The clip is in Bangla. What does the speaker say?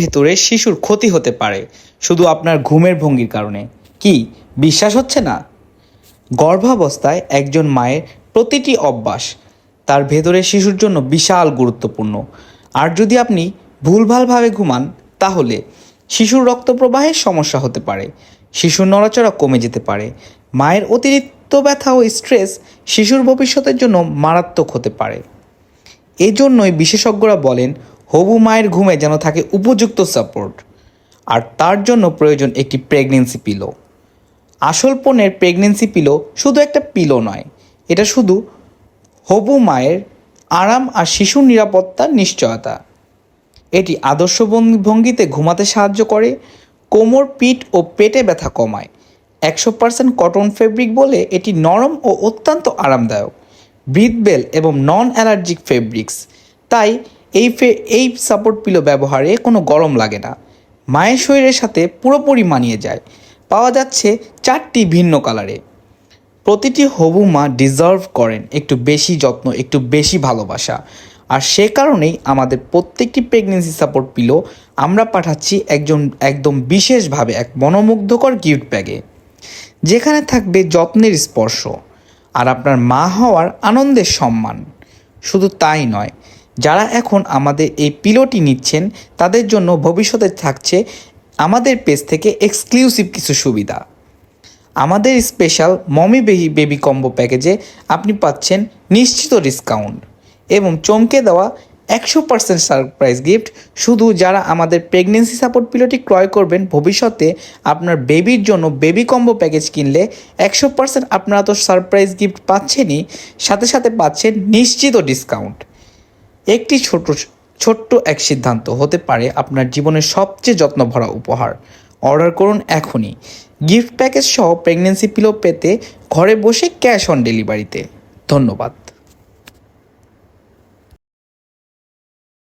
ভেতরে শিশুর ক্ষতি হতে পারে শুধু আপনার ঘুমের ভঙ্গির কারণে। কি বিশ্বাস হচ্ছে না? গর্ভাবস্থায় একজন মায়ের প্রতিটি অভ্যাস তার ভেতরের শিশুর জন্য বিশাল গুরুত্বপূর্ণ। আর যদি আপনি ভুলভালভাবে ঘুমান তাহলে শিশুর রক্ত প্রবাহের সমস্যা হতে পারে, শিশুর নড়াচড়া কমে যেতে পারে, মায়ের অতিরিক্ত ব্যথা ও স্ট্রেস শিশুর ভবিষ্যতের জন্য মারাত্মক হতে পারে। এজন্যই বিশেষজ্ঞরা বলেন হবু মায়ের ঘুমে যেন থাকে উপযুক্ত সাপোর্ট, আর তার জন্য প্রয়োজন একটি প্রেগনেন্সি পিলো। আসল পণ্যের প্রেগনেন্সি পিলো শুধু একটা পিলো নয়, এটা শুধু হবু মায়ের আরাম আর শিশুর নিরাপত্তার নিশ্চয়তা। এটি আদর্শ ভঙ্গিতে ঘুমাতে সাহায্য করে, কোমর, পিঠ ও পেটে ব্যথা কমায়। 100% কটন ফেব্রিক বলে এটি নরম ও অত্যন্ত আরামদায়ক। ব্রিথবেল এবং নন অ্যালার্জিক ফেব্রিক্স, তাই এই সাপোর্ট পিলো ব্যবহারে কোনো গরম লাগে না। মায়ের শরীরের সাথে পুরোপুরি মানিয়ে যায়। পাওয়া যাচ্ছে 4টি ভিন্ন কালারে। প্রতিটি হবু মা ডিজার্ভ করেন একটু বেশি যত্ন, একটু বেশি ভালোবাসা। আর সে কারণেই আমাদের প্রত্যেকটি প্রেগনেন্সি সাপোর্ট পিলো আমরা পাঠাচ্ছি একদম বিশেষভাবে এক মনোমুগ্ধকর গিফট ব্যাগে, যেখানে থাকবে যত্নের স্পর্শ আর আপনার মা হওয়ার আনন্দের সম্মান। শুধু তাই নয়, যারা এখন আমাদের এই পিলোটি নিচ্ছেন তাদের জন্য ভবিষ্যতে থাকছে আমাদের পেজ থেকে এক্সক্লুসিভ কিছু সুবিধা। আমাদের স্পেশাল মমি বেবি কম্বো প্যাকেজে আপনি পাচ্ছেন নিশ্চিত ডিসকাউন্ট এবং চমকে দেওয়া 100% সারপ্রাইজ গিফট। শুধু যারা আমাদের প্রেগনেন্সি সাপোর্ট পিলোটি ক্রয় করবেন, ভবিষ্যতে আপনার বেবির জন্য বেবি কম্বো প্যাকেজ কিনলে 100% আপনারা তো সারপ্রাইজ গিফট পাচ্ছেনই, সাথে সাথে পাচ্ছেন নিশ্চিত ডিসকাউন্ট। একটি ছোট্ট এক সিদ্ধান্ত হতে পারে আপনার জীবনের সবচেয়ে যত্নভরা উপহার। অর্ডার করুন এখনই গিফট প্যাকেজ সহ প্রেগনেন্সি পিলো পেতে ঘরে বসে ক্যাশ অন ডেলিভারিতে। ধন্যবাদ।